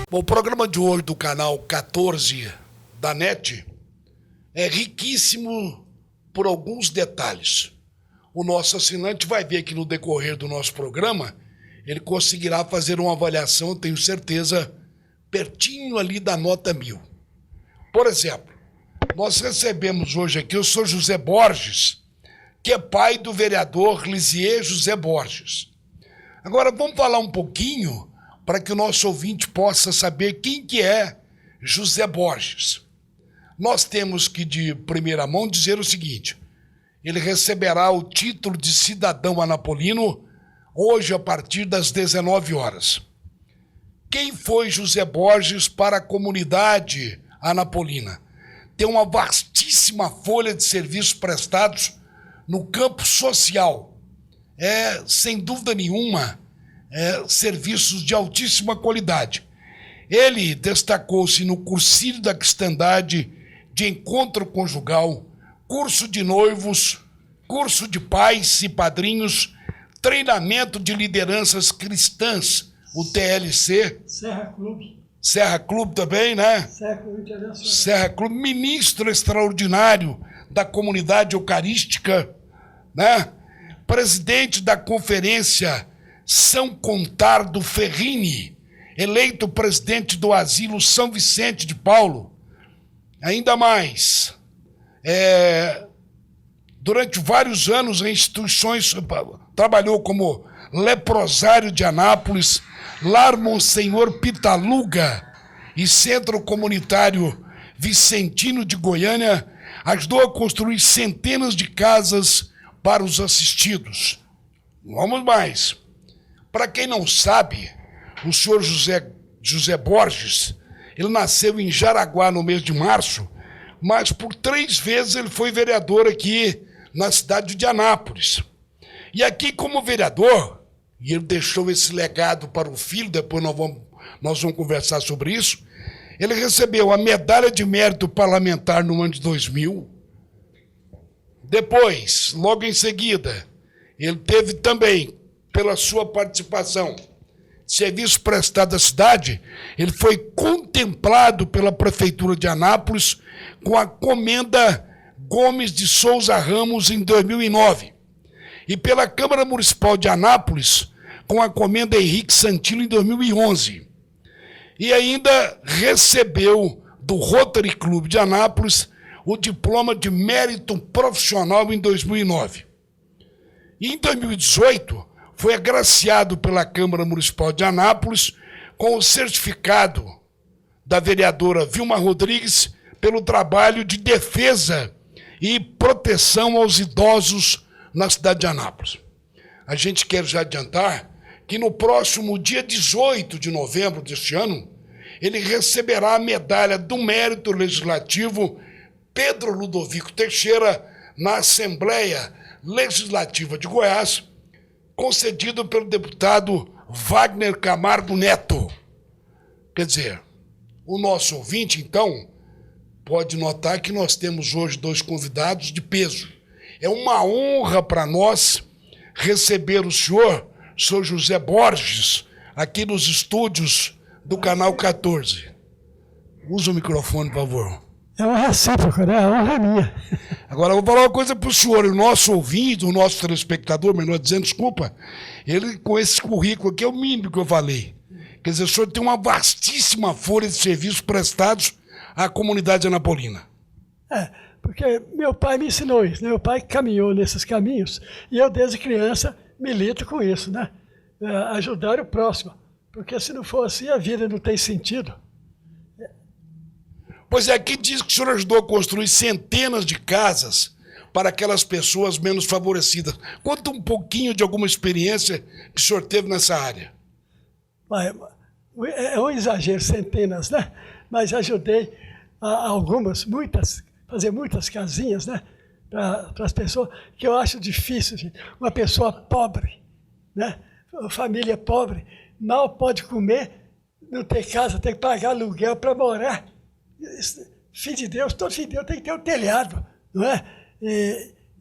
Bom, o programa de hoje do canal 14 da NET é riquíssimo por alguns detalhes. O nosso assinante vai ver que no decorrer do nosso programa ele conseguirá fazer uma avaliação, eu tenho certeza, pertinho ali da nota 1000. Por exemplo, nós recebemos hoje aqui o senhor José Borges, que é pai do vereador Lisier José Borges. Agora vamos falar um pouquinho para que o nosso ouvinte possa saber quem que é José Borges. Nós temos que, de primeira mão, dizer o seguinte: ele receberá o título de cidadão anapolino hoje a partir das 19 horas. Quem foi José Borges para a comunidade anapolina? Tem uma vastíssima folha de serviços prestados no campo social. Sem dúvida nenhuma, serviços de altíssima qualidade. Ele destacou-se no cursilho da cristandade, de encontro conjugal, curso de noivos, curso de pais e padrinhos, treinamento de lideranças cristãs, o TLC. Serra Clube também, né? Serra Clube Internacional. Serra Clube, ministro extraordinário da comunidade eucarística, né? Presidente da Conferência São Contardo Ferrini, eleito presidente do Asilo São Vicente de Paulo. Ainda mais, durante vários anos em instituições, trabalhou como leprosário de Anápolis, Lar Monsenhor Pitaluga e Centro Comunitário Vicentino de Goiânia, ajudou a construir centenas de casas para os assistidos. Vamos mais. Para quem não sabe, o senhor José Borges, ele nasceu em Jaraguá no mês de março, mas por 3 vezes ele foi vereador aqui na cidade de Anápolis. E aqui como vereador, e ele deixou esse legado para o filho, depois nós vamos conversar sobre isso, ele recebeu a Medalha de Mérito Parlamentar no ano de 2000. Depois, logo em seguida, ele teve também, pela sua participação, serviço prestado à cidade, ele foi contemplado pela Prefeitura de Anápolis com a Comenda Gomes de Souza Ramos em 2009 e pela Câmara Municipal de Anápolis com a Comenda Henrique Santino em 2011. E ainda recebeu do Rotary Club de Anápolis o diploma de mérito profissional em 2009. E em 2018 foi agraciado pela Câmara Municipal de Anápolis com o certificado da vereadora Vilma Rodrigues pelo trabalho de defesa e proteção aos idosos na cidade de Anápolis. A gente quer já adiantar que no próximo dia 18 de novembro deste ano, ele receberá a medalha do Mérito Legislativo Pedro Ludovico Teixeira na Assembleia Legislativa de Goiás, concedido pelo deputado Wagner Camargo Neto. Quer dizer, o nosso ouvinte, então, pode notar que nós temos hoje 2 convidados de peso. É uma honra para nós receber o senhor José Borges, aqui nos estúdios do Canal 14. Usa o microfone, por favor. É uma recíproca, né? A honra é minha. Agora, eu vou falar uma coisa para o senhor. O nosso ouvinte, o nosso telespectador, melhor dizendo, desculpa, ele com esse currículo aqui é o mínimo que eu falei. Quer dizer, o senhor tem uma vastíssima folha de serviços prestados à comunidade anapolina. Porque meu pai me ensinou isso, né? Meu pai caminhou nesses caminhos e eu, desde criança, milito com isso, né? Ajudar o próximo. Porque se não for assim, a vida não tem sentido. Pois é, aqui diz que o senhor ajudou a construir centenas de casas para aquelas pessoas menos favorecidas. Conta um pouquinho de alguma experiência que o senhor teve nessa área. É um exagero, centenas, né? Mas ajudei fazer muitas casinhas, né? Para as pessoas, que eu acho difícil, gente. Uma pessoa pobre, né? Família pobre, mal pode comer, não tem casa, tem que pagar aluguel para morar. Filho de Deus, todo filho de Deus tem que ter um telhado, não é?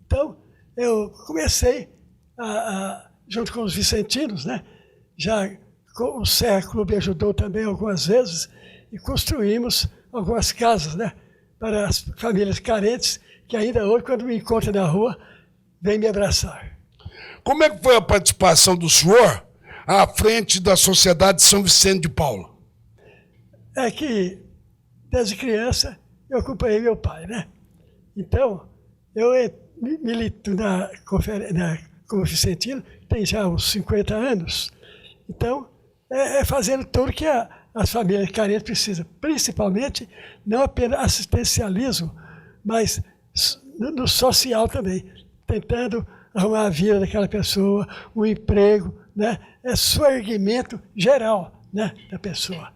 Então, eu comecei, junto com os vicentinos, né? Já o Serra Clube ajudou também algumas vezes e construímos algumas casas, né, para as famílias carentes, que ainda hoje, quando me encontram na rua, vêm me abraçar. Como é que foi a participação do senhor à frente da Sociedade São Vicente de Paulo? É que, desde criança, eu acompanhei meu pai, né? Então, eu milito como vicentino, tem já uns 50 anos. Então, é fazendo tudo que as famílias carentes precisam, principalmente não apenas assistencialismo, mas no social também, tentando arrumar a vida daquela pessoa, um emprego, né? É suerguimento geral, né, da pessoa.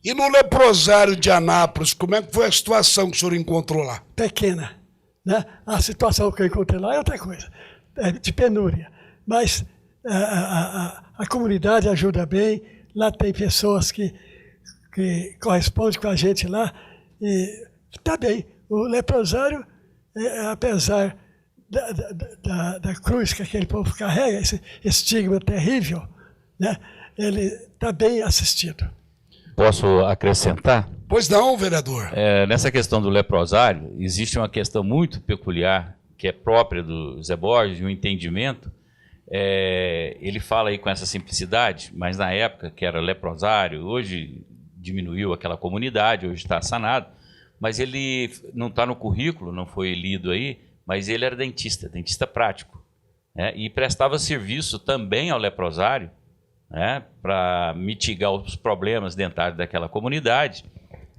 E no leprosário de Anápolis, como é que foi a situação que o senhor encontrou lá? Pequena, né? A situação que eu encontrei lá é outra coisa, de penúria. Mas a comunidade ajuda bem, lá tem pessoas que correspondem com a gente lá, e está bem. O leprosário, apesar da cruz que aquele povo carrega, esse estigma terrível, né? Ele está bem assistido. Posso acrescentar? Pois não, vereador. Nessa questão do leprosário, existe uma questão muito peculiar, que é própria do Zé Borges, um entendimento. Ele fala aí com essa simplicidade, mas na época que era leprosário, hoje diminuiu aquela comunidade, hoje está sanado, mas ele não está no currículo, não foi lido aí, mas ele era dentista prático, né? E prestava serviço também ao leprosário, né, para mitigar os problemas dentários daquela comunidade.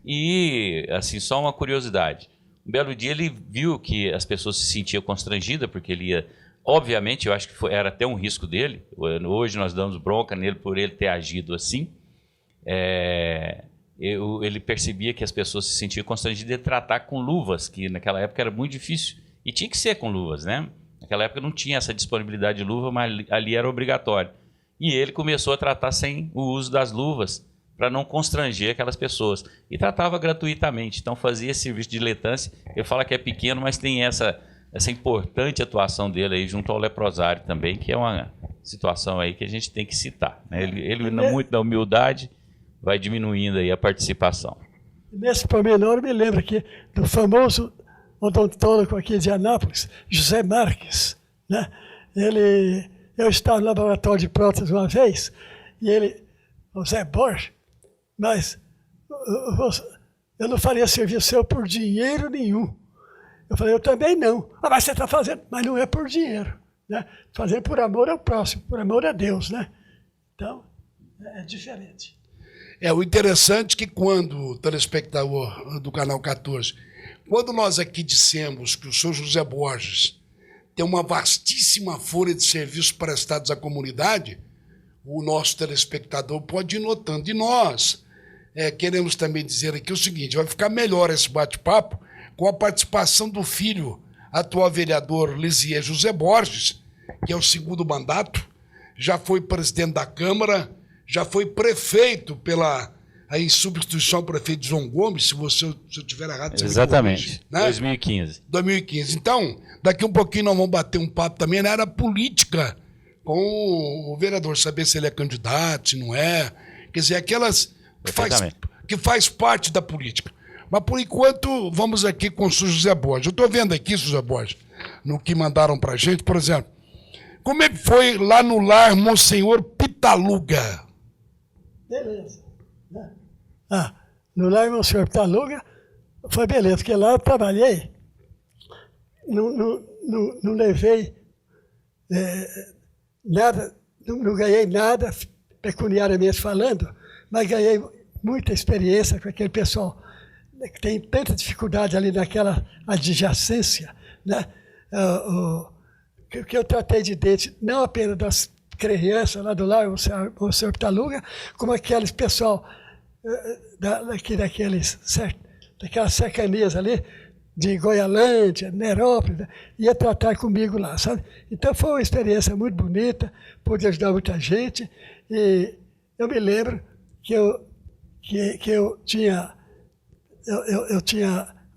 E, assim, só uma curiosidade, um belo dia ele viu que as pessoas se sentiam constrangidas, porque ele ia, obviamente, eu acho que era até um risco dele, hoje nós damos bronca nele por ele ter agido assim, ele percebia que as pessoas se sentiam constrangidas de tratar com luvas, que naquela época era muito difícil, e tinha que ser com luvas, né? Naquela época não tinha essa disponibilidade de luva, mas ali era obrigatório. E ele começou a tratar sem o uso das luvas, para não constranger aquelas pessoas. E tratava gratuitamente, então fazia esse serviço de diletância. Ele fala que é pequeno, mas tem essa importante atuação dele aí junto ao leprosário também, que é uma situação aí que a gente tem que citar, né? Ele muito da humildade, vai diminuindo aí a participação. Nesse pormenor, me lembro aqui do famoso odontólogo aqui de Anápolis, José Marques, né? Eu estava no laboratório de próteses uma vez, e o Zé Borges, mas eu não faria serviço seu por dinheiro nenhum. Eu falei, eu também não. Mas você está fazendo, mas não é por dinheiro, né? Fazendo por amor ao próximo, por amor a Deus, né? Então, é diferente. O interessante é que quando o telespectador do Canal 14, quando nós aqui dissemos que o senhor José Borges tem uma vastíssima folha de serviços prestados à comunidade, o nosso telespectador pode ir notando. E nós queremos também dizer aqui o seguinte, vai ficar melhor esse bate-papo com a participação do filho, atual vereador Lisier José Borges, que é o segundo mandato, já foi presidente da Câmara, já foi prefeito em substituição ao prefeito João Gomes, se eu estiver errado. Exatamente, corrige, né? 2015. Então, daqui um pouquinho nós vamos bater um papo também na área política com o vereador, saber se ele é candidato, se não é. Quer dizer, aquelas que faz parte da política. Mas, por enquanto, vamos aqui com o senhor José Borges. Eu estou vendo aqui, José Borges, no que mandaram para a gente, por exemplo, como é que foi lá no lar Monsenhor Pitaluga? Beleza. No lar Monsenhor Pitaluga foi beleza, porque lá eu trabalhei, não levei nada, não ganhei nada, pecuniariamente falando, mas ganhei muita experiência com aquele pessoal que tem tanta dificuldade ali naquela adjacência, né? Que eu tratei de dente, não apenas das crianças lá do lar, o senhor Pitaluga, como aqueles pessoal daquelas cercanias ali, de Goialândia, Nerópolis, ia tratar comigo lá, sabe? Então foi uma experiência muito bonita, pude ajudar muita gente, e eu me lembro que eu tinha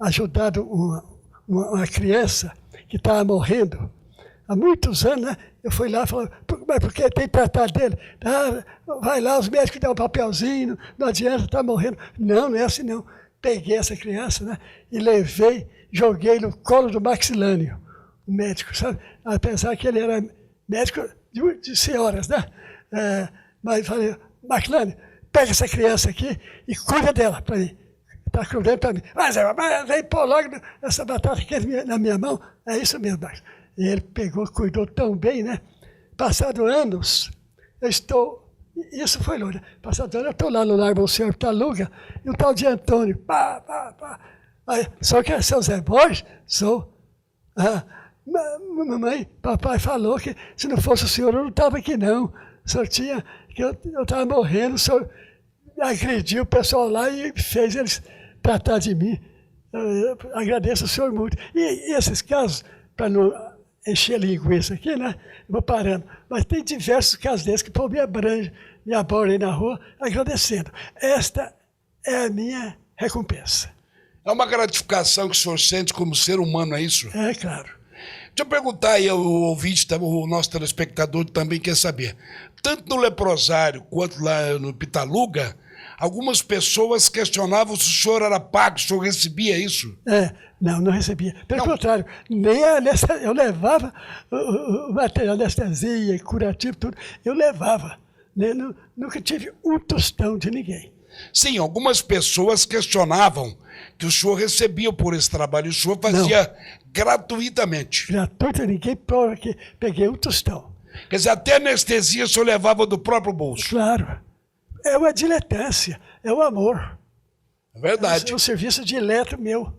ajudado uma criança que estava morrendo há muitos anos, né? Eu fui lá e falei, mas por que tem tratado dele? Ah, vai lá, os médicos dão um papelzinho, não adianta, está morrendo. Não, não é assim não. Peguei essa criança, né? E levei, joguei no colo do Maxilânio, o médico, sabe? Apesar que ele era médico de senhoras, né? Mas falei, Maxilânio, pega essa criança aqui e cuida dela para mim. Está cuidando para mim. Mas vem pôr logo essa batata aqui na minha mão. É isso mesmo, Max. E ele pegou, cuidou tão bem, né? Passado anos, eu estou... Isso foi longe. Passado anos, eu estou lá no Largo do Senhor Taluga, e o tal de Antônio, Aí, só que seu Zé Borges, mamãe, papai falou que se não fosse o senhor, eu não estava aqui, não. O senhor tinha... que eu estava morrendo, o senhor agrediu o pessoal lá e fez eles tratar de mim. Eu agradeço o senhor muito. E esses casos, para não encher a linguiça aqui, né? Eu vou parando. Mas tem diversos casos desses que o povo me abrange, me aborda aí na rua, agradecendo. Esta é a minha recompensa. É uma gratificação que o senhor sente como ser humano, é isso? É, claro. Deixa eu perguntar aí, o ouvinte, o nosso telespectador também quer saber. Tanto no leprosário quanto lá no Pitaluga, algumas pessoas questionavam se o senhor era pago, se o senhor recebia isso? Não recebia. Pelo contrário, nem eu levava o material de anestesia, curativo, tudo, eu levava. Nunca tive um tostão de ninguém. Sim, algumas pessoas questionavam que o senhor recebia por esse trabalho, o senhor fazia gratuitamente. Gratuito, ninguém prova que peguei um tostão. Quer dizer, até anestesia o senhor levava do próprio bolso. Claro. É uma diletância, é o amor. É verdade. É um serviço dileto meu.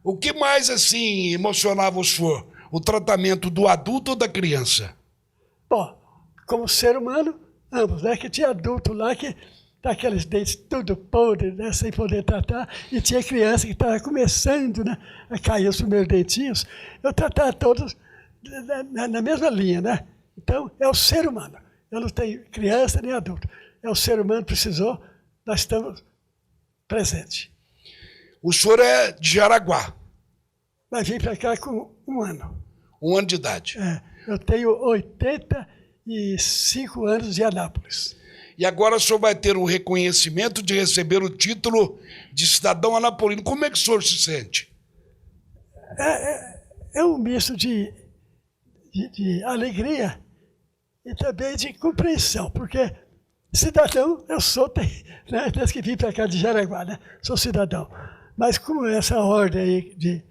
O que mais, assim, emocionava o senhor? O tratamento do adulto ou da criança? Bom, como ser humano, ambos, né? Que tinha adulto lá que tá aqueles dentes tudo podre, né? Sem poder tratar, e tinha criança que estava começando, né? A cair os primeiros dentinhos. Eu tratava todos na mesma linha, né? Então, é o ser humano. Eu não tenho criança nem adulto. É o ser humano que precisou, nós estamos presentes. O senhor é de Jaraguá. Mas vim para cá com 1 ano. 1 ano de idade. Eu tenho 85 anos de Anápolis. E agora o senhor vai ter o reconhecimento de receber o título de cidadão anapolino. Como é que o senhor se sente? É um misto de alegria e também de compreensão, porque cidadão eu sou, né, desde que vim para cá de Jaraguá, né, sou cidadão. Mas como essa ordem aí de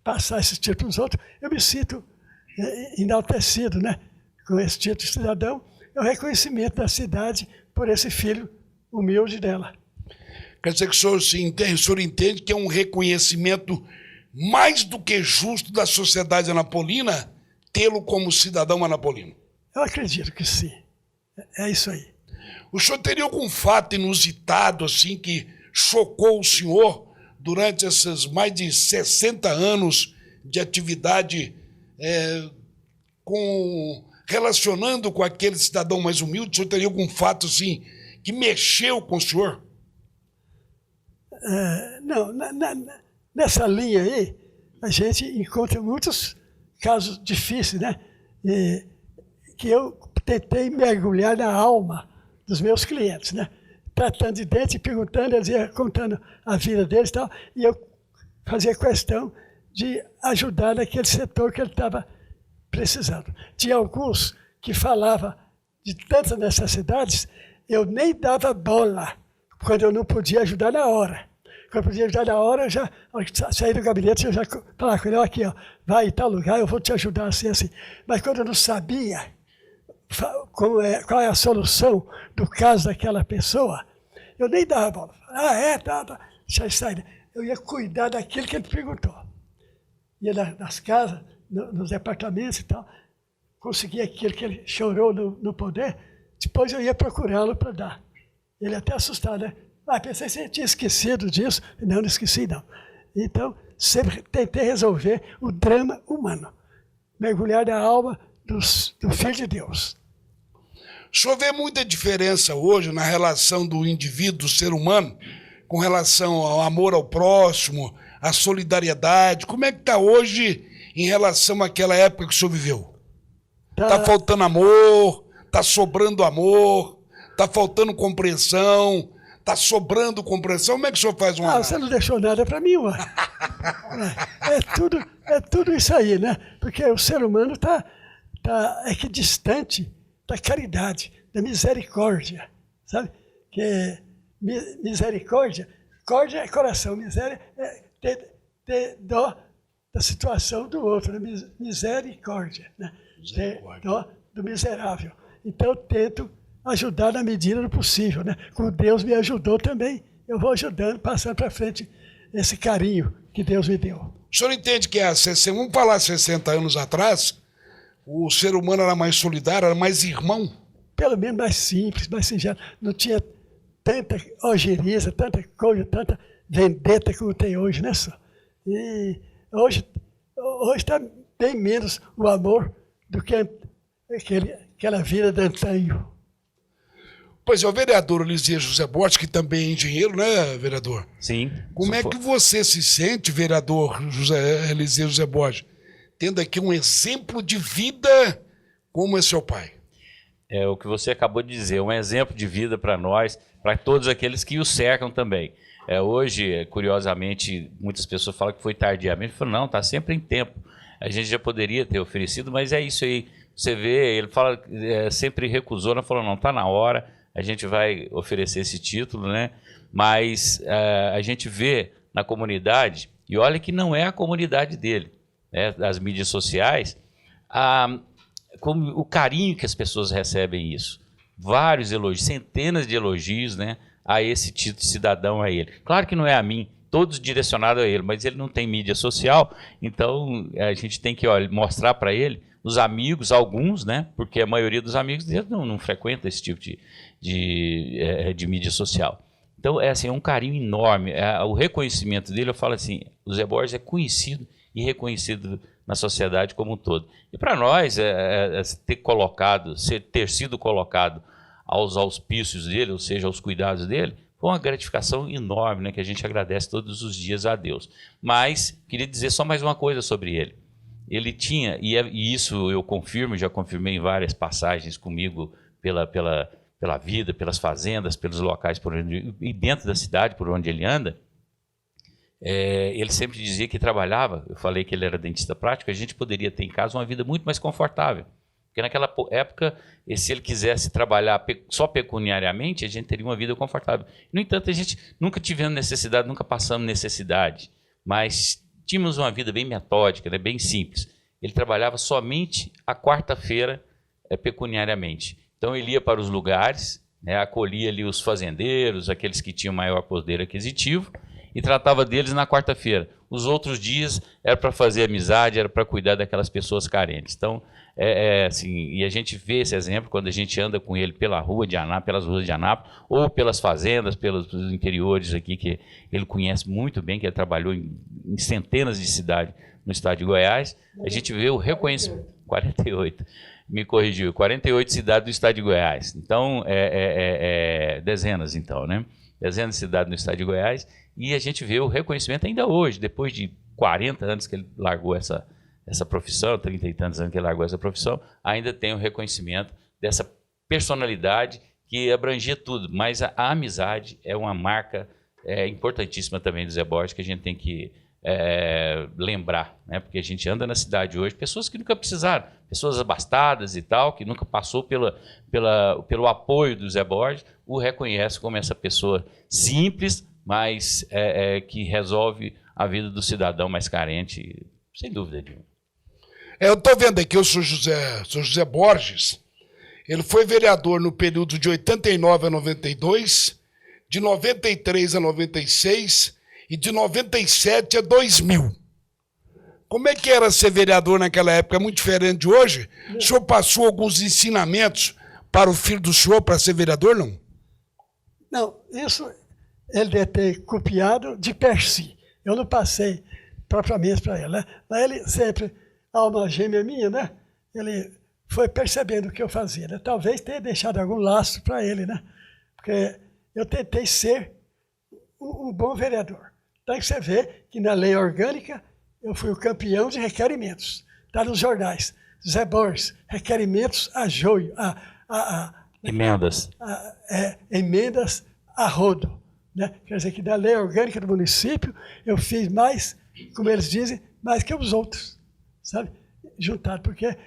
passar esse título para os outros, eu me sinto enaltecido, né, com esse título de cidadão. É o reconhecimento da cidade por esse filho humilde dela. Quer dizer que o senhor entende que é um reconhecimento mais do que justo da sociedade anapolina tê-lo como cidadão anapolino? Eu acredito que sim. É isso aí. O senhor teria algum fato inusitado, assim, que chocou o senhor durante esses mais de 60 anos de atividade relacionando com aquele cidadão mais humilde? O senhor teria algum fato, assim, que mexeu com o senhor? Não, nessa linha aí, a gente encontra muitos casos difíceis, né? Que eu tentei mergulhar na alma dos meus clientes, né? Tratando de dente, perguntando, eles iam contando a vida deles e tal, e eu fazia questão de ajudar naquele setor que ele estava precisando. Tinha alguns que falavam de tantas necessidades, eu nem dava bola, quando eu não podia ajudar na hora. Quando eu podia ajudar na hora, eu já saí do gabinete, eu já falava com ele, aqui, ó, vai em tal lugar, eu vou te ajudar assim, assim. Mas quando eu não sabia qual é a solução do caso daquela pessoa, eu nem dava bola. Tá. Já saí. Eu ia cuidar daquilo que ele perguntou. Ia nas casas, nos departamentos e tal, conseguia aquilo que ele chorou no poder, depois eu ia procurá-lo para dar. Ele até assustado, né? Pensei que você tinha esquecido disso. Não esqueci, não. Então, sempre tentei resolver o drama humano. Mergulhar na alma do Filho de Deus. O senhor vê muita diferença hoje na relação do indivíduo, do ser humano, com relação ao amor ao próximo, à solidariedade? Como é que está hoje em relação àquela época que o senhor viveu? Tá faltando amor, tá sobrando amor, tá faltando compreensão, tá sobrando compreensão. Como é que o senhor faz uma análise? Você não deixou nada para mim, ué. É tudo isso aí, né? Porque o ser humano está distante da caridade, da misericórdia, sabe? Que misericórdia, córdia é coração, miséria é ter dó da situação do outro, né? Misericórdia, né? Ter dó do miserável. Então, eu tento ajudar na medida do possível, né? Como Deus me ajudou também, eu vou ajudando, passando para frente esse carinho que Deus me deu. O senhor entende que vamos falar 60 anos atrás, o ser humano era mais solidário, era mais irmão? Pelo menos mais simples, mais singelo. Não tinha tanta ojeriza, tanta coisa, tanta vendetta como tem hoje, né, só? E hoje está bem menos o amor do que aquela vida de antanho. Pois é, o vereador Eliseu José Borges, que também é engenheiro, né, vereador? Sim. Como é que você se sente, vereador Eliseu José Borges, tendo aqui um exemplo de vida como é seu pai? É o que você acabou de dizer, um exemplo de vida para nós, para todos aqueles que o cercam também. Hoje, curiosamente, muitas pessoas falam que foi tardiamente. Eu falo, não, está sempre em tempo. A gente já poderia ter oferecido, mas é isso aí. Você vê, ele fala, sempre recusou, não falou, não, está na hora, a gente vai oferecer esse título, né? Mas a gente vê na comunidade, e olha que não é a comunidade dele, né, das mídias sociais, como o carinho que as pessoas recebem isso. Vários elogios, centenas de elogios, né, a esse título de cidadão a ele. Claro que não é a mim, todos direcionados a ele, mas ele não tem mídia social, então a gente tem que mostrar para ele, os amigos, alguns, né, porque a maioria dos amigos dele não frequenta esse tipo de mídia social. Então, é um carinho enorme. O reconhecimento dele, eu falo assim, o Zé Borges é conhecido e reconhecido na sociedade como um todo. E para nós, ter sido colocado aos auspícios dele, ou seja, aos cuidados dele, foi uma gratificação enorme, né, que a gente agradece todos os dias a Deus. Mas, queria dizer só mais uma coisa sobre ele. Ele tinha, e isso eu confirmo, já confirmei em várias passagens comigo pela vida, pelas fazendas, pelos locais e dentro da cidade por onde ele anda, ele sempre dizia que trabalhava, eu falei que ele era dentista prático, a gente poderia ter em casa uma vida muito mais confortável. Porque naquela época, se ele quisesse trabalhar só pecuniariamente, a gente teria uma vida confortável. No entanto, a gente nunca tivemos necessidade, nunca passamos necessidade, mas tínhamos uma vida bem metódica, né, bem simples. Ele trabalhava somente a quarta-feira pecuniariamente. Então ele ia para os lugares, né, acolhia ali os fazendeiros, aqueles que tinham maior poder aquisitivo, e tratava deles na quarta-feira. Os outros dias era para fazer amizade, era para cuidar daquelas pessoas carentes. Então, assim, e a gente vê esse exemplo quando a gente anda com ele pelas ruas de Anápolis, ou pelas fazendas, pelos interiores aqui, que ele conhece muito bem, que ele trabalhou em centenas de cidades no estado de Goiás. A gente vê o reconhecimento. 48. Me corrigiu, 48 cidades do estado de Goiás. Então, dezenas, então, né? Dezenas de cidades no estado de Goiás. E a gente vê o reconhecimento ainda hoje, depois de 40 anos que ele largou essa profissão, 30 e tantos anos que ele largou essa profissão, ainda tem o reconhecimento dessa personalidade que abrangia tudo. Mas a amizade é uma marca importantíssima também do Zé Borges, que a gente tem que lembrar, né? Porque a gente anda na cidade hoje, pessoas que nunca precisaram, pessoas abastadas e tal, que nunca passou pelo apoio do Zé Borges, o reconhece como essa pessoa simples, mas que resolve a vida do cidadão mais carente, sem dúvida nenhuma. Eu estou vendo aqui o senhor José Borges, ele foi vereador no período de 89 a 92, de 93 a 96 e de 97 a 2000. Como é que era ser vereador naquela época? É muito diferente de hoje? O senhor passou alguns ensinamentos para o filho do senhor para ser vereador, não? Não, isso ele deve ter copiado de per si. Eu não passei propriamente para ele, né? Mas ele sempre, alma gêmea minha, né? Ele foi percebendo o que eu fazia, né? Talvez tenha deixado algum laço para ele, né? Porque eu tentei ser um bom vereador. Então você vê que na lei orgânica eu fui o campeão de requerimentos. Está nos jornais. Zé Borges, requerimentos a joio, Emendas. emendas a rodo. Né? Quer dizer que da lei orgânica do município eu fiz mais, como eles dizem, mais que os outros, sabe? Juntado, porque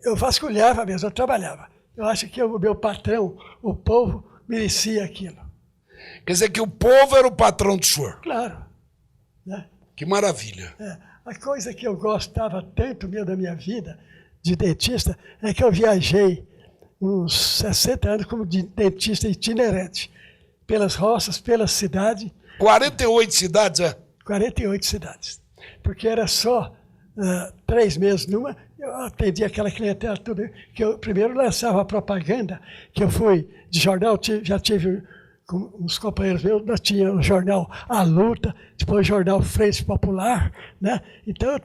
eu vasculhava mesmo, eu trabalhava. Eu acho que o meu patrão, o povo, merecia aquilo. Quer dizer que o povo era o patrão do senhor. Claro. Né? Que maravilha. A coisa que eu gostava tanto da minha vida de dentista é que eu viajei uns 60 anos como dentista itinerante, pelas roças, pela cidade. 48 cidades, 48 cidades. Porque era só 3 meses numa, eu atendi aquela clientela toda, que eu primeiro lançava a propaganda, que eu fui de jornal, já tive com uns companheiros meus, nós tínhamos o jornal A Luta, depois o jornal Frente Popular, né? Então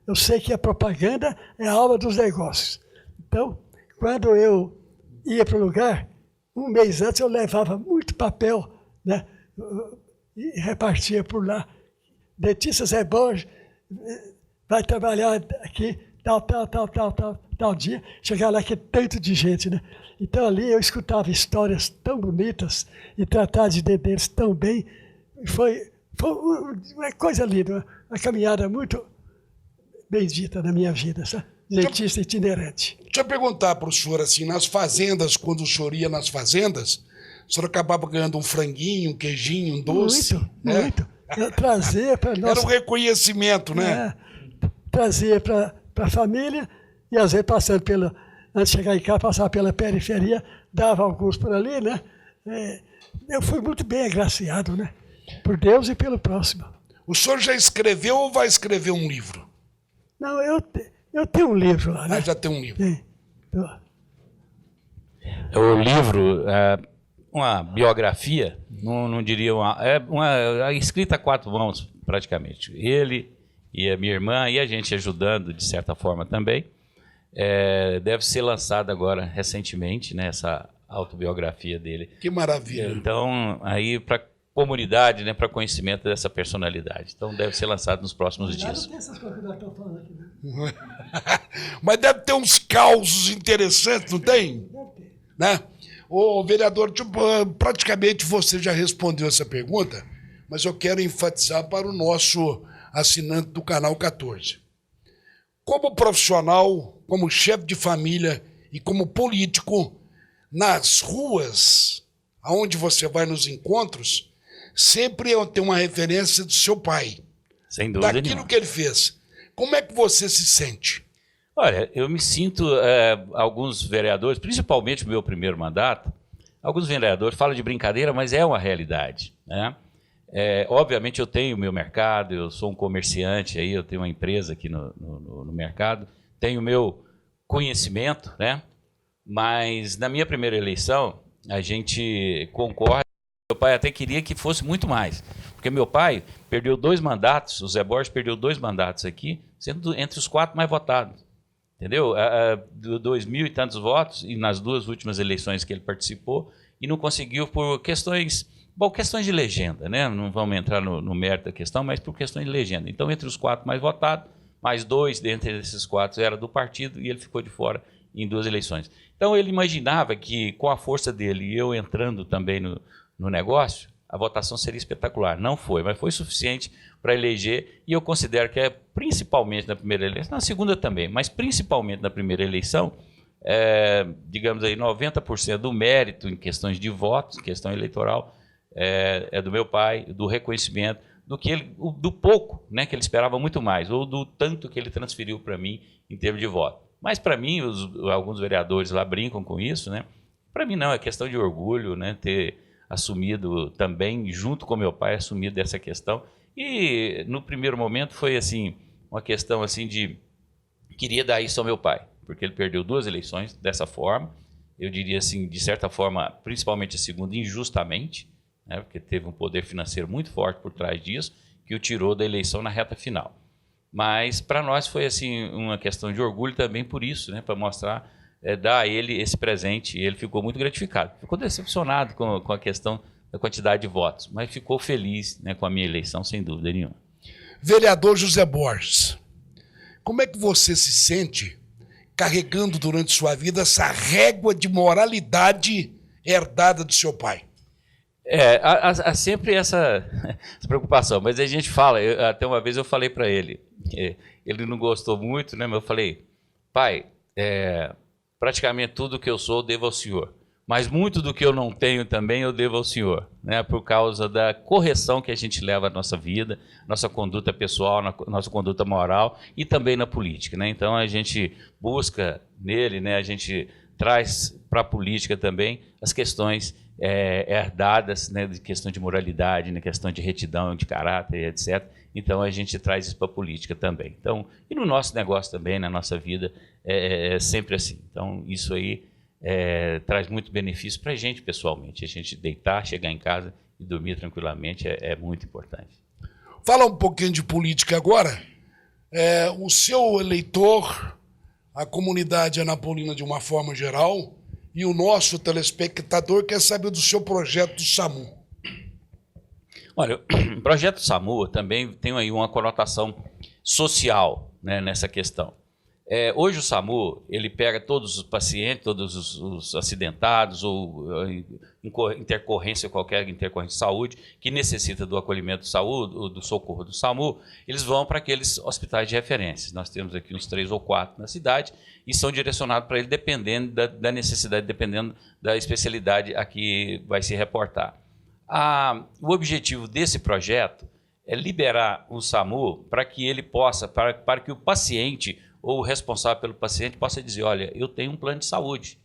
eu sei que a propaganda é a alma dos negócios. Então, quando eu ia para o lugar, um mês antes eu levava muito papel, né? E repartia por lá. Dentista Zé Borges vai trabalhar aqui, tal dia, chegar lá que é tanto de gente, né? Então ali eu escutava histórias tão bonitas e tratar de deles tão bem. Foi uma coisa linda, uma caminhada muito bendita na minha vida, sabe? Dentista itinerante. Deixa eu perguntar para o senhor, assim, nas fazendas, quando o senhor ia nas fazendas, o senhor acabava ganhando um franguinho, um queijinho, um doce? Muito. Eu trazia para nós. Era um reconhecimento, né? Trazia para a família e às vezes passando antes de chegar em casa, passava pela periferia, dava alguns por ali, né? Eu fui muito bem agraciado, né? Por Deus e pelo próximo. O senhor já escreveu ou vai escrever um livro? Não, eu tenho um livro lá, né? Já tem um livro. Tem. O livro, uma biografia, não diria uma escrita a 4 mãos, praticamente. Ele e a minha irmã e a gente ajudando, de certa forma, também. Deve ser lançada agora, recentemente, né, essa autobiografia dele. Que maravilha. Então, aí para comunidade, né, para conhecimento dessa personalidade. Então, deve ser lançado nos próximos dias. Não tem essas coisas que nós estamos falando aqui, né? Mas deve ter uns causos interessantes, não tem? Deve ter. Né? Ô, vereador, praticamente você já respondeu essa pergunta, mas eu quero enfatizar para o nosso assinante do Canal 14. Como profissional, como chefe de família e como político, nas ruas, aonde você vai nos encontros, sempre tem uma referência do seu pai. Sem dúvida daquilo nenhuma. Que ele fez. Como é que você se sente? Olha, eu me sinto, alguns vereadores, principalmente no meu primeiro mandato, alguns vereadores falam de brincadeira, mas é uma realidade, né? Obviamente eu tenho o meu mercado, eu sou um comerciante, aí eu tenho uma empresa aqui no mercado, tenho o meu conhecimento, né? Mas na minha primeira eleição, a gente concorda, meu pai até queria que fosse muito mais, porque meu pai perdeu 2 mandatos, o Zé Borges perdeu 2 mandatos aqui, sendo entre os 4 mais votados, entendeu? 2.000 e tantos votos, e nas 2 últimas eleições que ele participou, e não conseguiu por questões de legenda, né? Não vamos entrar no mérito da questão, mas por questões de legenda. Então, entre os 4 mais votados, mais 2 dentre esses 4 era do partido, e ele ficou de fora em 2 eleições. Então, ele imaginava que, com a força dele e eu entrando também no negócio, a votação seria espetacular. Não foi, mas foi suficiente para eleger, e eu considero que principalmente na primeira eleição, na segunda também, mas principalmente na primeira eleição, digamos aí, 90% do mérito em questões de votos, questão eleitoral, é do meu pai, do reconhecimento, do pouco, né, que ele esperava muito mais, ou do tanto que ele transferiu para mim em termos de voto. Mas para mim, alguns vereadores lá brincam com isso, né? Para mim não, é questão de orgulho, né, ter assumido também, junto com meu pai, assumido essa questão. E no primeiro momento foi assim, uma questão assim de queria dar isso ao meu pai, porque ele perdeu 2 eleições dessa forma, eu diria assim, de certa forma, principalmente a segunda, injustamente, né, porque teve um poder financeiro muito forte por trás disso, que o tirou da eleição na reta final. Mas para nós foi assim uma questão de orgulho também por isso, né, para mostrar, dar a ele esse presente, e ele ficou muito gratificado. Ficou decepcionado com a questão da quantidade de votos, mas ficou feliz, né, com a minha eleição, sem dúvida nenhuma. Vereador José Borges, como é que você se sente carregando durante sua vida essa régua de moralidade herdada do seu pai? Há sempre essa preocupação, mas a gente fala, até uma vez eu falei para ele, ele não gostou muito, né? Mas eu falei, pai, praticamente tudo que eu sou eu devo ao senhor, mas muito do que eu não tenho também eu devo ao senhor, né? Por causa da correção que a gente leva na nossa vida, nossa conduta pessoal, nossa conduta moral e também na política, né? Então a gente busca nele, né? A gente traz para a política também as questões herdadas, né? De questão de moralidade, né? Questão de retidão, de caráter, etc. Então a gente traz isso para a política também. Então, e no nosso negócio também, na nossa vida, é sempre assim. Então isso aí traz muito benefício para a gente pessoalmente. A gente deitar, chegar em casa e dormir tranquilamente é muito importante. Fala um pouquinho de política agora. O seu eleitor, a comunidade anapolina de uma forma geral, e o nosso telespectador quer saber do seu projeto do SAMU. Olha, o projeto SAMU também tem aí uma conotação social, né, nessa questão. Hoje o SAMU, ele pega todos os pacientes, todos os acidentados ou qualquer intercorrência de saúde que necessita do acolhimento de saúde, ou do socorro do SAMU, eles vão para aqueles hospitais de referência. Nós temos aqui uns 3 ou 4 na cidade e são direcionados para ele dependendo da necessidade, dependendo da especialidade a que vai se reportar. O objetivo desse projeto é liberar o SAMU para que ele possa, para que o paciente ou o responsável pelo paciente possa dizer, olha, eu tenho um plano de saúde,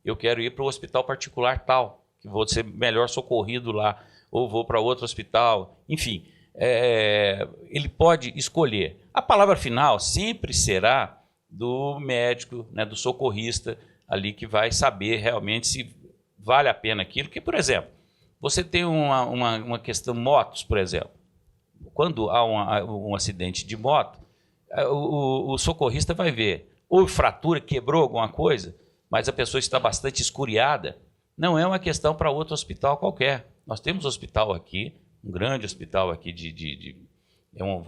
eu quero ir para o hospital particular tal, que vou ser melhor socorrido lá, ou vou para outro hospital, enfim, ele pode escolher. A palavra final sempre será do médico, né, do socorrista, ali que vai saber realmente se vale a pena aquilo, porque, por exemplo, você tem uma questão, motos, por exemplo, quando há um acidente de moto, o socorrista vai ver, ou fratura, quebrou alguma coisa, mas a pessoa está bastante escuriada, não é uma questão para outro hospital qualquer. Nós temos um hospital aqui, um grande hospital aqui,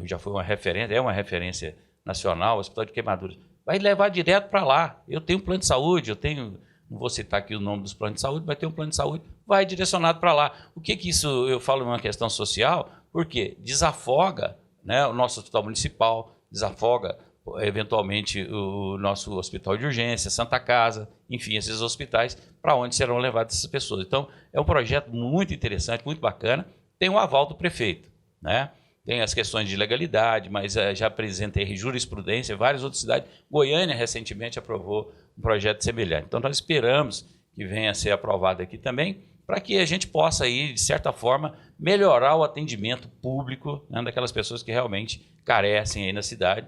já foi uma referência nacional, Hospital de Queimaduras. Vai levar direto para lá. Eu tenho um plano de saúde, não vou citar aqui o nome dos planos de saúde, mas tem um plano de saúde, vai direcionado para lá. O que isso eu falo uma questão social? Porque desafoga, né, o nosso hospital municipal, desafoga eventualmente o nosso hospital de urgência, Santa Casa, enfim, esses hospitais para onde serão levadas essas pessoas. Então, é um projeto muito interessante, muito bacana, tem o aval do prefeito, né? Tem as questões de legalidade, mas já apresentei jurisprudência em várias outras cidades. Goiânia, recentemente, aprovou um projeto semelhante. Então, nós esperamos que venha a ser aprovado aqui também, para que a gente possa, aí, de certa forma, melhorar o atendimento público, né, daquelas pessoas que realmente carecem aí na cidade,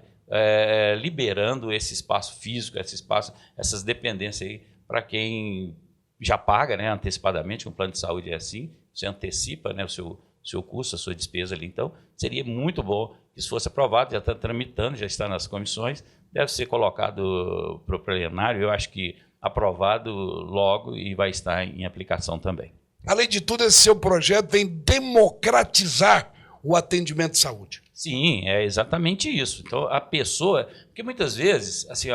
liberando esse espaço físico, essas dependências aí para quem já paga, né, antecipadamente. Um plano de saúde é assim, você antecipa, né, o seu custo, a sua despesa ali. Então, seria muito bom que isso fosse aprovado, já está tramitando, já está nas comissões, deve ser colocado para o plenário, eu acho que aprovado logo e vai estar em aplicação também. Além de tudo, esse seu projeto vem democratizar o atendimento de saúde. Sim, é exatamente isso. Então, a pessoa... Porque muitas vezes, assim,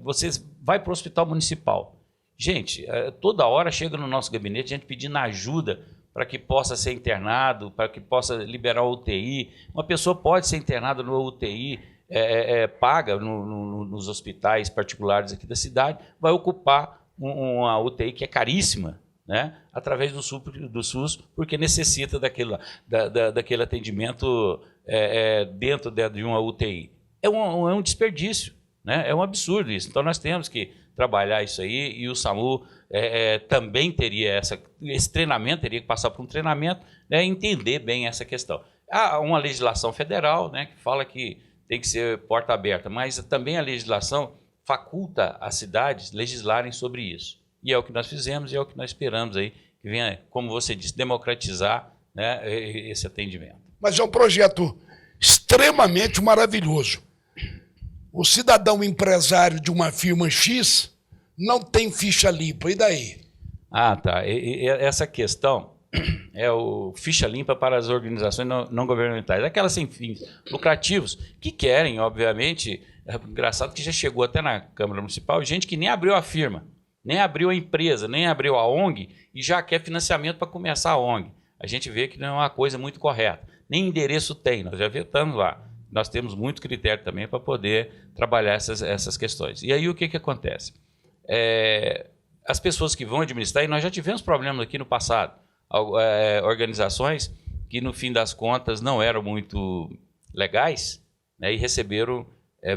você vai para o hospital municipal. Gente, toda hora chega no nosso gabinete gente pedindo ajuda para que possa ser internado, para que possa liberar o UTI. Uma pessoa pode ser internada no UTI, paga nos hospitais particulares aqui da cidade, vai ocupar uma UTI que é caríssima, né, através do SUS, porque necessita daquele atendimento dentro de uma UTI. É um desperdício, né, é um absurdo isso. Então, nós temos que trabalhar isso aí, e o SAMU também teria esse treinamento, teria que passar por um treinamento, né, entender bem essa questão. Há uma legislação federal, né, que fala que tem que ser porta aberta, mas também a legislação faculta as cidades legislarem sobre isso. E é o que nós fizemos e é o que nós esperamos aí, que venha, como você disse, democratizar, né, esse atendimento. Mas é um projeto extremamente maravilhoso. O cidadão empresário de uma firma X não tem ficha limpa, e daí? Ah, tá. Essa questão é o ficha limpa para as organizações não governamentais, aquelas sem fins lucrativos, que querem, obviamente, é engraçado que já chegou até na Câmara Municipal, gente que nem abriu a firma, nem abriu a empresa, nem abriu a ONG e já quer financiamento para começar a ONG. A gente vê que não é uma coisa muito correta. Nem endereço tem, nós já estamos lá. Nós temos muito critério também para poder trabalhar essas questões. E aí o que acontece? As pessoas que vão administrar, e nós já tivemos problemas aqui no passado, organizações que no fim das contas não eram muito legais, né, e receberam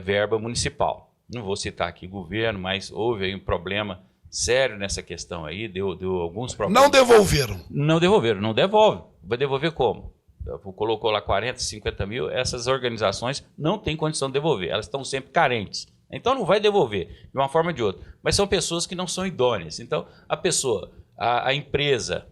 verba municipal. Não vou citar aqui governo, mas houve aí um problema sério nessa questão aí, deu alguns problemas. Não devolveram? Não devolveram, não devolve. Vai devolver como? Colocou lá 40, 50 mil, essas organizações não têm condição de devolver, elas estão sempre carentes. Então não vai devolver, de uma forma ou de outra. Mas são pessoas que não são idôneas. Então a pessoa, a empresa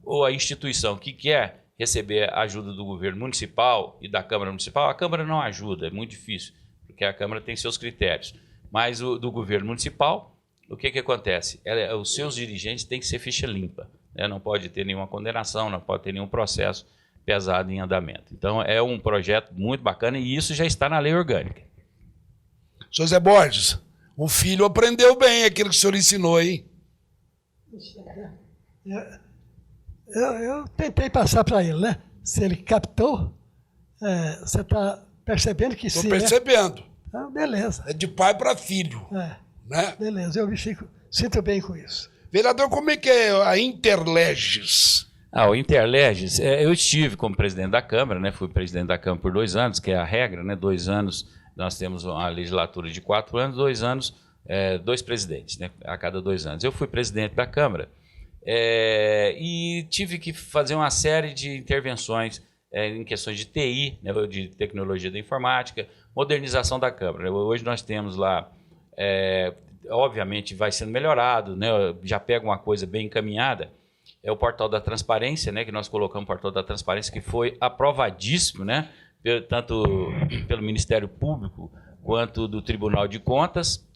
ou a instituição que quer receber a ajuda do governo municipal e da Câmara Municipal, a Câmara não ajuda, é muito difícil, porque a Câmara tem seus critérios. Mas do governo municipal, o que acontece? Os seus dirigentes têm que ser ficha limpa, né? Não pode ter nenhuma condenação, não pode ter nenhum processo pesado em andamento. Então é um projeto muito bacana e isso já está na lei orgânica. Senhor Zé Borges, o filho aprendeu bem aquilo que o senhor ensinou, hein? Eu tentei passar para ele, né? Se ele captou, você está percebendo que sim. Estou percebendo. Né? Beleza. É de pai para filho. Né? Beleza, eu sinto bem com isso. Vereador, como é que é a Interleges? O Interleges, eu estive como presidente da Câmara, né? Fui presidente da Câmara por 2 anos, que é a regra, né? 2 anos, nós temos uma legislatura de 4 anos, 2 anos, 2 presidentes, né? A cada 2 anos. Eu fui presidente da Câmara e tive que fazer uma série de intervenções em questões de TI, né? De tecnologia da informática, modernização da Câmara. Hoje nós temos lá, obviamente vai sendo melhorado, né? Já pega uma coisa bem encaminhada, é o portal da transparência, né, que nós colocamos o portal da transparência, que foi aprovadíssimo, né, tanto pelo Ministério Público quanto do Tribunal de Contas.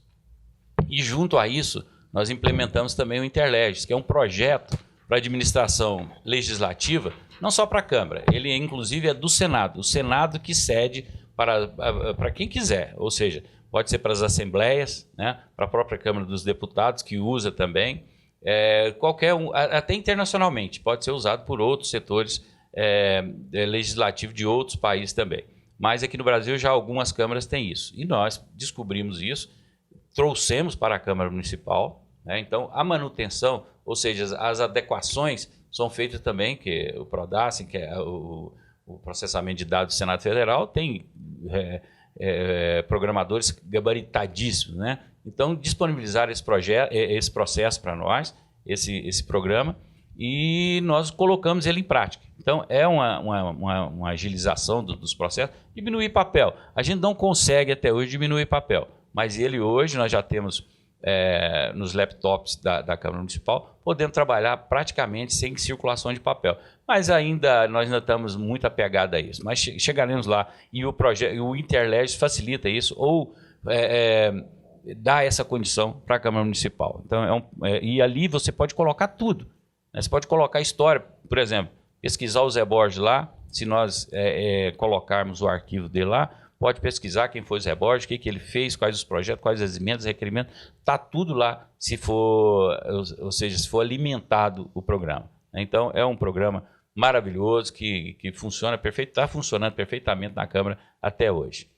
E junto a isso, nós implementamos também o Interleges, que é um projeto para administração legislativa, não só para a Câmara, ele inclusive é do Senado, o Senado que cede para quem quiser, ou seja, pode ser para as assembleias, né, para a própria Câmara dos Deputados, que usa também, qualquer um, até internacionalmente, pode ser usado por outros setores legislativos de outros países também. Mas aqui no Brasil já algumas câmaras têm isso. E nós descobrimos isso, trouxemos para a Câmara Municipal, né? Então a manutenção, ou seja, as adequações são feitas também, que o PRODACEN, que é o processamento de dados do Senado Federal, tem programadores gabaritadíssimos, né? Então, disponibilizaram esse processo para nós, esse programa, e nós colocamos ele em prática. Então, é uma agilização dos processos, diminuir papel. A gente não consegue até hoje diminuir papel, mas ele hoje nós já temos nos laptops da Câmara Municipal, podemos trabalhar praticamente sem circulação de papel. Mas nós ainda estamos muito apegados a isso. Mas chegaremos lá e o Interleges facilita isso, ou dá essa condição para a Câmara Municipal. Então, e ali você pode colocar tudo, né? Você pode colocar história, por exemplo, pesquisar o Zé Borges lá, se nós colocarmos o arquivo dele lá, pode pesquisar quem foi o Zé Borges, o que ele fez, quais os projetos, quais as emendas, requerimentos, está tudo lá, ou seja, se for alimentado o programa. Então, é um programa maravilhoso que funciona perfeito, está funcionando perfeitamente na Câmara até hoje.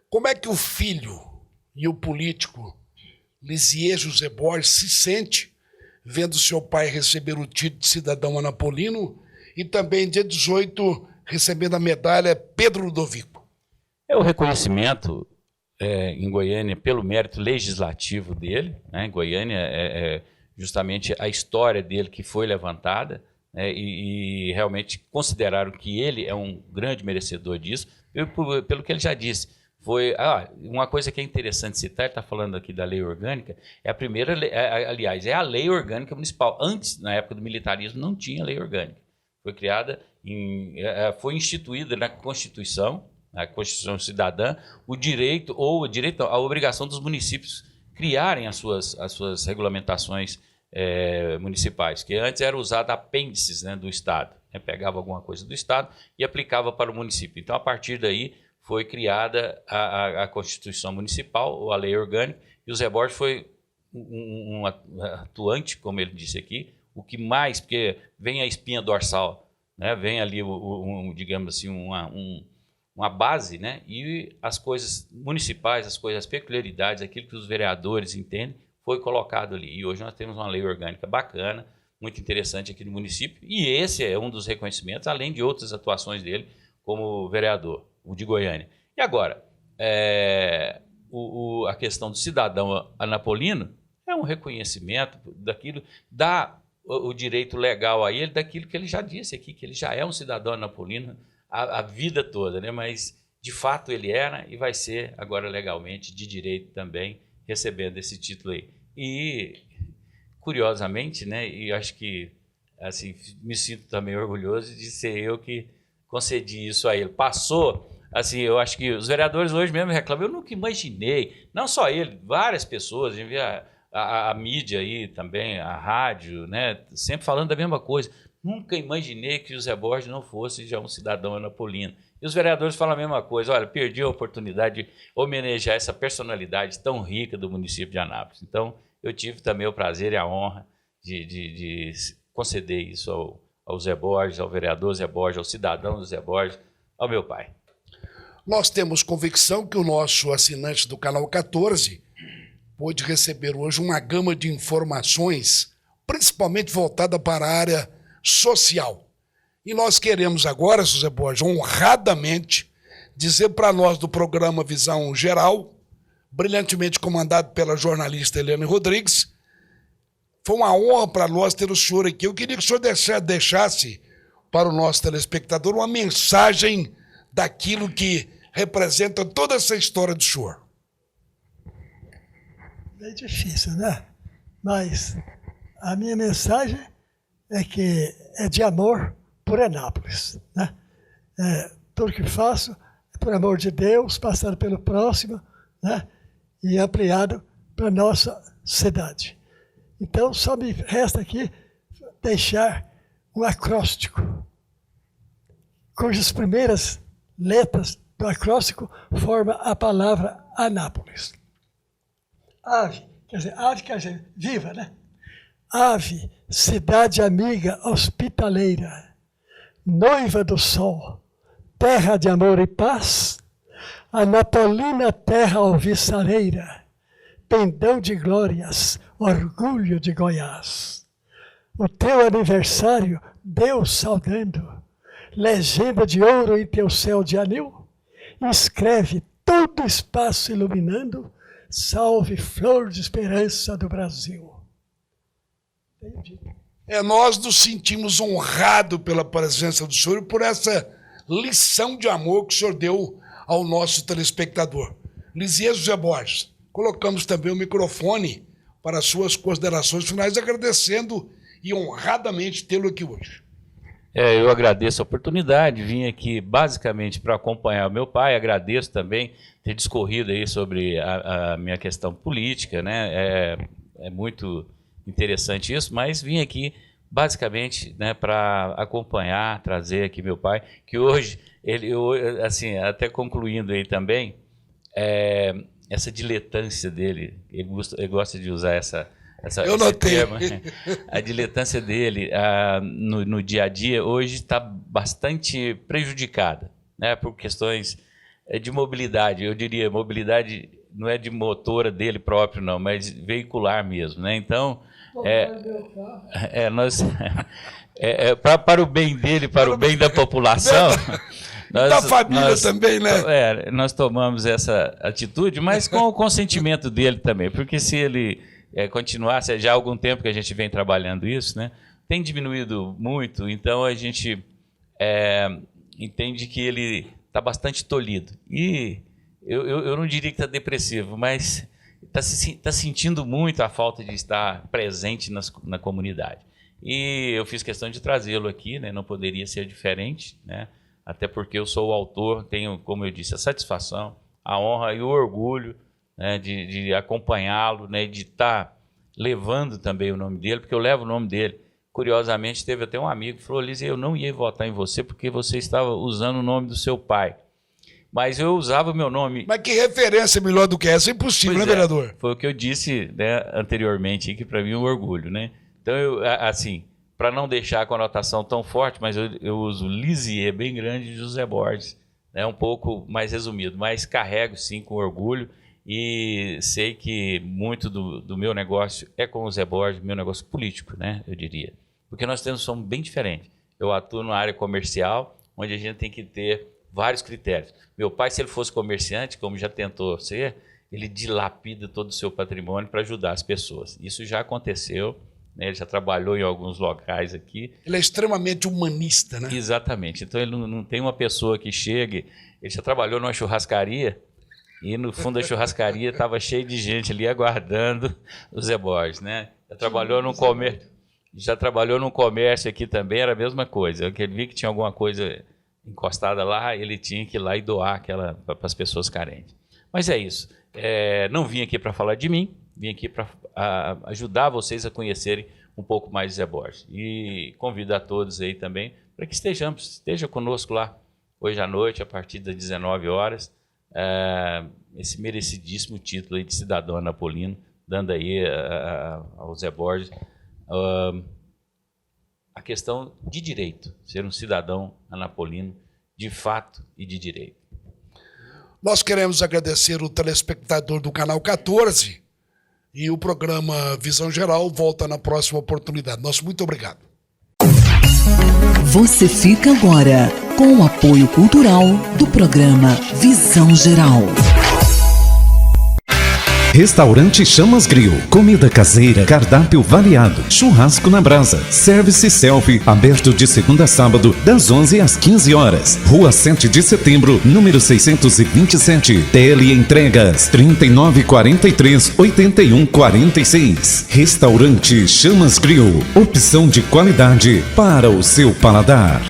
Como é que o filho e o político Lisier José Borges se sente vendo seu pai receber o título de cidadão anapolino e também, dia 18, recebendo a medalha Pedro Ludovico? É o reconhecimento em Goiânia pelo mérito legislativo dele, né? Em Goiânia justamente a história dele que foi levantada, né? E realmente consideraram que ele é um grande merecedor disso, pelo que ele já disse. Foi uma coisa que é interessante citar, ele está falando aqui da lei orgânica, é a primeira, aliás, é a lei orgânica municipal. Antes, na época do militarismo, não tinha lei orgânica. Foi criada, foi instituída na Constituição, a Constituição Cidadã, a obrigação dos municípios criarem as suas regulamentações municipais, que antes era usado apêndices, né, do Estado, né, pegava alguma coisa do Estado e aplicava para o município. Então, a partir daí, foi criada a Constituição Municipal, ou a Lei Orgânica, e o Zé Borges foi um atuante, como ele disse aqui, o que mais, porque vem a espinha dorsal, né, vem ali, digamos assim, uma base, né, e as coisas municipais, as peculiaridades, aquilo que os vereadores entendem, foi colocado ali. E hoje nós temos uma lei orgânica bacana, muito interessante aqui no município, e esse é um dos reconhecimentos, além de outras atuações dele como vereador, o de Goiânia. E agora, a questão do cidadão anapolino é um reconhecimento daquilo, dá o direito legal a ele daquilo que ele já disse aqui, que ele já é um cidadão anapolino a vida toda, né? Mas de fato ele era e vai ser agora legalmente de direito também, recebendo esse título aí. E curiosamente, né, e acho que assim, me sinto também orgulhoso de ser eu que concedi isso a ele. Passou, assim, eu acho que os vereadores hoje mesmo reclamam, eu nunca imaginei, não só ele, várias pessoas, a gente vê a mídia aí também, a rádio, né, sempre falando da mesma coisa. Nunca imaginei que o Zé Borges não fosse já um cidadão anapolino. E os vereadores falam a mesma coisa, olha, perdi a oportunidade de homenagear essa personalidade tão rica do município de Anápolis. Então, eu tive também o prazer e a honra de conceder isso ao Zé Borges, ao vereador Zé Borges, ao cidadão do Zé Borges, ao meu pai. Nós temos convicção que o nosso assinante do Canal 14 pôde receber hoje uma gama de informações, principalmente voltada para a área social. E nós queremos agora, Zé Borges, honradamente, dizer para nós do programa Visão Geral, brilhantemente comandado pela jornalista Eliane Rodrigues, foi uma honra para nós ter o senhor aqui. Eu queria que o senhor deixasse para o nosso telespectador uma mensagem daquilo que representa toda essa história do senhor. É difícil, né? Mas a minha mensagem é que é de amor por Anápolis, né? Tudo que faço é por amor de Deus, passado pelo próximo, né? E ampliado para a nossa cidade. Então, só me resta aqui deixar um acróstico, cujas primeiras letras do acróstico formam a palavra Anápolis. Ave quer dizer viva, né? Ave, cidade amiga, hospitaleira, noiva do sol, terra de amor e paz, anapolina terra alviçareira, pendão de glórias, orgulho de Goiás. O teu aniversário, Deus saudando, legenda de ouro em teu céu de anil, escreve todo espaço iluminando, salve flor de esperança do Brasil. Nós nos sentimos honrados pela presença do senhor e por essa lição de amor que o senhor deu ao nosso telespectador. Lisier Zé Borges, colocamos também o microfone para as suas considerações finais, agradecendo e honradamente tê-lo aqui hoje. Eu agradeço a oportunidade, vim aqui basicamente para acompanhar o meu pai, agradeço também ter discorrido aí sobre a minha questão política, né? É muito interessante isso, mas vim aqui basicamente, né, para acompanhar, trazer aqui meu pai, que hoje, assim, até concluindo aí também, essa diletância dele, ele gosta de usar esse termo, a diletância dele no dia a dia hoje está bastante prejudicada, né, por questões de mobilidade. Eu diria, mobilidade não é de motora dele próprio, não, mas veicular mesmo, né? Então, para o bem dele, para o bem da população, da família também, né? Nós tomamos essa atitude, mas com o consentimento dele também, porque se ele continuasse, já há algum tempo que a gente vem trabalhando isso, né? Tem diminuído muito, então a gente entende que ele está bastante tolhido. E eu não diria que está depressivo, mas está sentindo muito a falta de estar presente na comunidade. E eu fiz questão de trazê-lo aqui, né? Não poderia ser diferente, né? Até porque eu sou o autor, tenho, como eu disse, a satisfação, a honra e o orgulho, né, de acompanhá-lo, né, de estar levando também o nome dele, porque eu levo o nome dele. Curiosamente, teve até um amigo que falou, Lísia, eu não ia votar em você porque você estava usando o nome do seu pai. Mas eu usava o meu nome. Mas que referência melhor do que essa? É impossível, Pois né, vereador? Foi o que eu disse, né, anteriormente, que para mim é um orgulho, né? Então, assim, para não deixar a conotação tão forte, mas eu uso Lisier, bem grande, de José Borges, né, um pouco mais resumido, mas carrego sim com orgulho e sei que muito do meu negócio é com o Zé Borges, meu negócio político, né, eu diria. Porque nós somos bem diferentes. Eu atuo na área comercial, onde a gente tem que ter vários critérios. Meu pai, se ele fosse comerciante, como já tentou ser, ele dilapida todo o seu patrimônio para ajudar as pessoas. Isso já aconteceu, né? Ele já trabalhou em alguns locais aqui. Ele é extremamente humanista, né? Exatamente. Então, ele não tem uma pessoa que chegue... Ele já trabalhou numa churrascaria e no fundo da churrascaria estava cheio de gente ali aguardando o Zé Borges, né? Já trabalhou num comércio aqui também, era a mesma coisa. Ele via que tinha alguma coisa encostada lá, ele tinha que ir lá e doar aquela para as pessoas carentes. Mas é isso. Não vim aqui para falar de mim, vim aqui para ajudar vocês a conhecerem um pouco mais de Zé Borges. E convido a todos aí também para que esteja conosco lá hoje à noite, a partir das 19 horas, esse merecidíssimo título aí de cidadão anapolino, dando aí ao Zé Borges a questão de direito, ser um cidadão anapolino de fato e de direito. Nós queremos agradecer o telespectador do Canal 14 e o programa Visão Geral volta na próxima oportunidade. Nosso muito obrigado. Você fica agora com o apoio cultural do programa Visão Geral. Restaurante Chamas Grill, comida caseira, cardápio variado, churrasco na brasa, service selfie, aberto de segunda a sábado, das 11 às 15 horas. Rua 7 de Setembro, número 627. Tele entregas 3943-8146. Restaurante Chamas Grill, opção de qualidade para o seu paladar.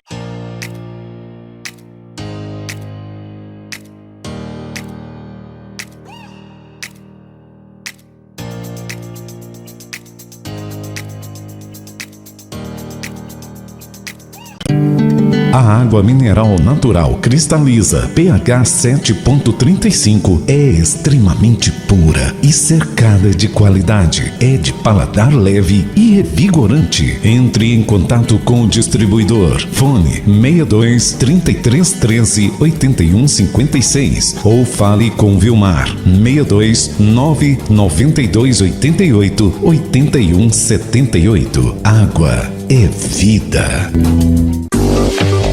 A água mineral natural cristaliza pH 7.35 é extremamente pura e cercada de qualidade. É de paladar leve e revigorante. Entre em contato com o distribuidor. Fone 62 33 13 81 56 ou fale com Vilmar 62 9 92 88 81 78. Água é vida.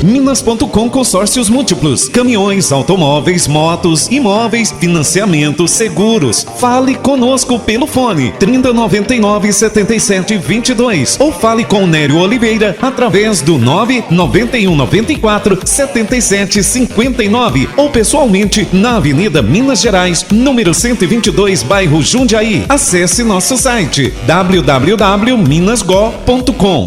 Minas.com Consórcios Múltiplos, caminhões, automóveis, motos, imóveis, financiamento, seguros. Fale conosco pelo fone 3099-7722 ou fale com Nério Oliveira através do 99194-7759 ou pessoalmente na Avenida Minas Gerais, número 122, bairro Jundiaí. Acesse nosso site www.minasgo.com.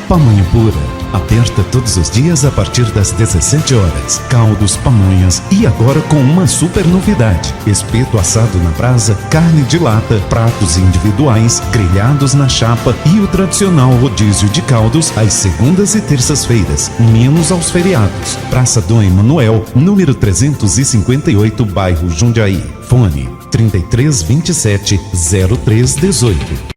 Pamonha pura. Aberta todos os dias a partir das 17 horas. Caldos, pamonhas e agora com uma super novidade. Espeto assado na brasa, carne de lata, pratos individuais, grelhados na chapa e o tradicional rodízio de caldos às segundas e terças-feiras, menos aos feriados. Praça Dom Emanuel, número 358, bairro Jundiaí. Fone 3327-0318.